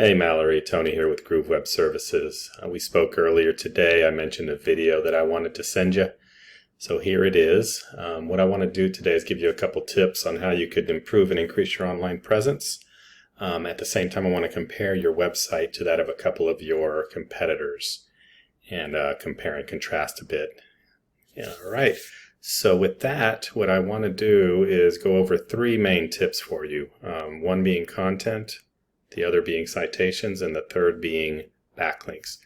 Hey Mallory, Tony here with Groove Web Services. We spoke earlier today. I mentioned a video that I wanted to send you. So here it is. What I want to do today is give you a couple tips on how you could improve and increase your online presence. At the same time, I want to compare your website to that of a couple of your competitors and compare and contrast a bit. Yeah, all right. So with that, what I want to do is go over three main tips for you. One being content, the other being citations, and the third being backlinks.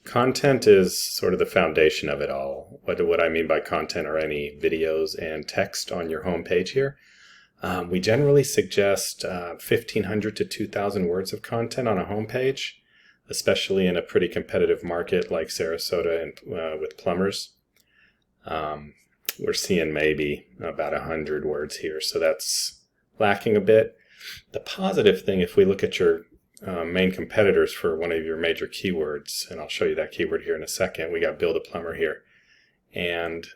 Content is sort of the foundation of it all. What I mean by content are any videos and text on your home page here. We generally suggest 1,500 to 2,000 words of content on a home page, especially in a pretty competitive market like Sarasota and with Pumbers. We're seeing maybe about 100 words here, so that's lacking a bit. The positive thing, if we look at your main competitors for one of your major keywords, and I'll show you that keyword here in a second, we got Build a Plumber here. And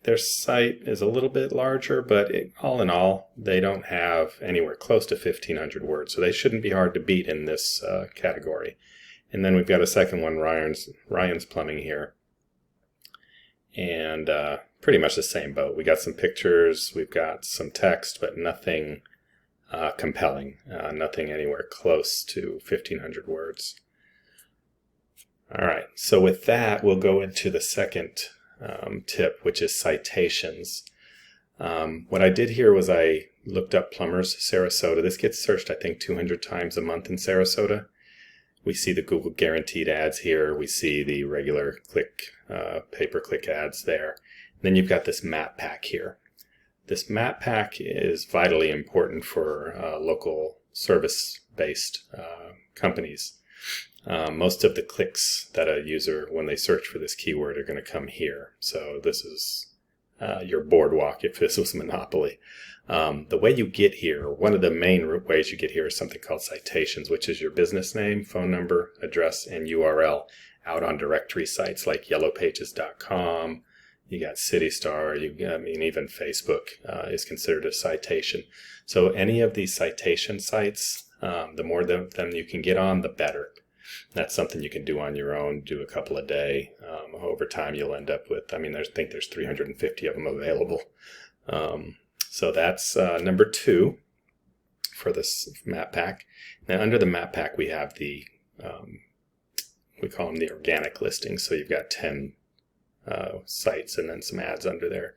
their site is a little bit larger, but all in all, they don't have anywhere close to 1,500 words, so they shouldn't be hard to beat in this category. And then we've got a second one, Ryan's Plumbing here. And pretty much the same boat. We got some pictures, we've got some text, but nothing compelling, nothing anywhere close to 1,500 words. All right, so with that, we'll go into the second tip, which is citations. What I did here was I looked up Pumbers, Sarasota. This gets searched, I think, 200 times a month in Sarasota. We see the Google guaranteed ads here. We see the regular pay-per-click ads there. And then you've got this map pack here. This map pack is vitally important for local service-based companies. Most of the clicks that a user, when they search for this keyword, are going to come here. So this is your boardwalk if this was Monopoly. The way you get here, one of the main ways you get here is something called citations, which is your business name, phone number, address, and URL out on directory sites like yellowpages.com. You got CityStar, even Facebook is considered a citation. So any of these citation sites, the more of them you can get on, the better. That's something you can do on your own, do a couple a day. Over time, you'll end up with, I think there's 350 of them available. So that's number 2 for this map pack. Now under the map pack, we have the, we call them the organic listings. So you've got 10 sites and then some ads under there.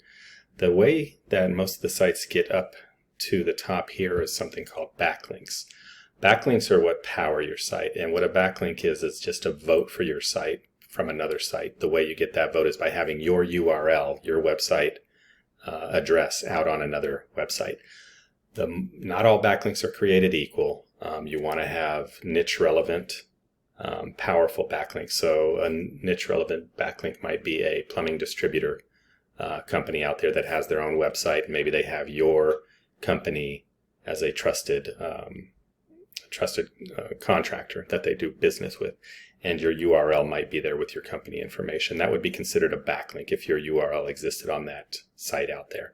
The way that most of the sites get up to the top here is something called backlinks. Backlinks are what power your site, and what a backlink is just a vote for your site from another site. The way you get that vote is by having your URL, your website address out on another website. Not all backlinks are created equal. You want to have niche relevant powerful backlinks. So a niche relevant backlink might be a plumbing distributor company out there that has their own website. Maybe they have your company as a trusted contractor that they do business with, and your URL might be there with your company information. That would be considered a backlink if your URL existed on that site out there.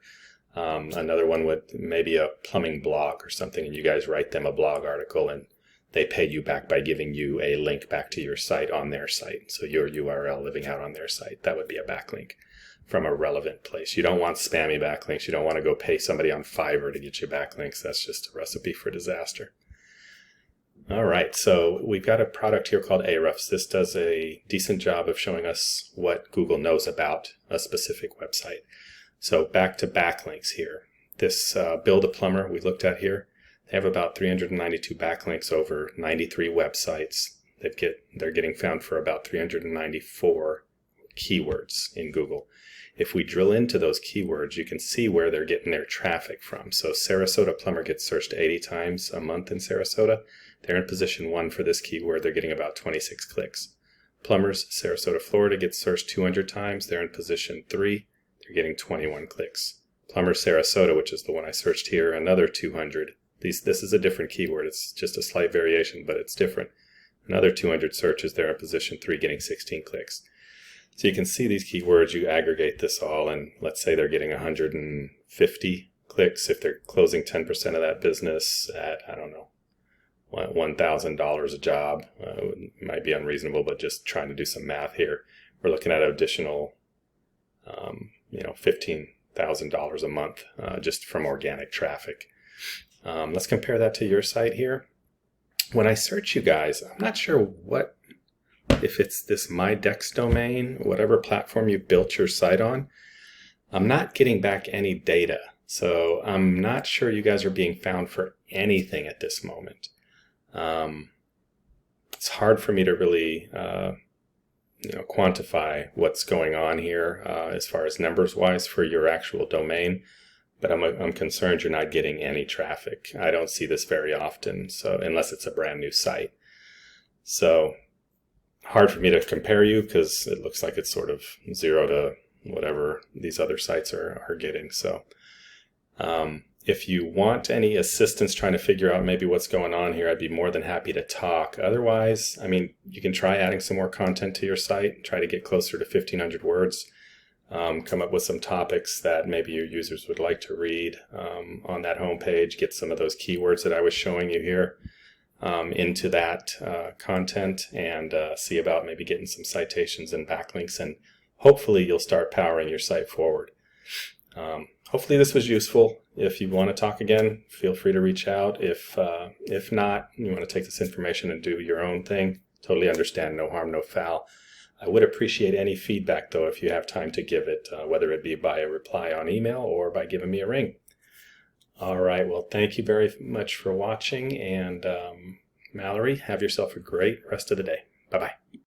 Another one would maybe a plumbing blog or something, and you guys write them a blog article and they pay you back by giving you a link back to your site on their site. So your URL living out on their site, that would be a backlink from a relevant place. You don't want spammy backlinks. You don't want to go pay somebody on Fiverr to get you backlinks. That's just a recipe for disaster. All right, so we've got a product here called Ahrefs. This does a decent job of showing us what Google knows about a specific website. So back to backlinks here. This Build a Plumber we looked at here, they have about 392 backlinks over 93 websites. They're getting found for about 394 keywords in Google. If we drill into those keywords, you can see where they're getting their traffic from. So Sarasota Plumber gets searched 80 times a month in Sarasota. They're in position 1 for this keyword. They're getting about 26 clicks. Plumbers, Sarasota, Florida gets searched 200 times. They're in position 3. They're getting 21 clicks. Plumbers, Sarasota, which is the one I searched here, another 200. This is a different keyword. It's just a slight variation, but it's different. Another 200 searches. They're in position 3, getting 16 clicks. So you can see these keywords, you aggregate this all, and let's say they're getting 150 clicks. If they're closing 10% of that business at, I don't know, $1,000 a job. Might be unreasonable, but just trying to do some math here. We're looking at an additional, $15,000 a month just from organic traffic. Let's compare that to your site here. When I search you guys, I'm not sure if it's this MyDex domain, whatever platform you've built your site on, I'm not getting back any data. So I'm not sure you guys are being found for anything at this moment. It's hard for me to really quantify what's going on here as far as numbers wise for your actual domain, but I'm concerned you're not getting any traffic. I don't see this very often, so unless it's a brand new site. So hard for me to compare you because it looks like it's sort of 0 to whatever these other sites are getting. So if you want any assistance trying to figure out maybe what's going on here, I'd be more than happy to talk. Otherwise, I mean, you can try adding some more content to your site, try to get closer to 1,500 words, come up with some topics that maybe your users would like to read on that homepage, get some of those keywords that I was showing you here into that content, and see about maybe getting some citations and backlinks, and hopefully you'll start powering your site forward. Hopefully this was useful. If you want to talk again, feel free to reach out. If not, you want to take this information and do your own thing, totally understand, no harm, no foul. I would appreciate any feedback, though, if you have time to give it, whether it be by a reply on email or by giving me a ring. All right, well, thank you very much for watching, and Mallory, have yourself a great rest of the day. Bye-bye.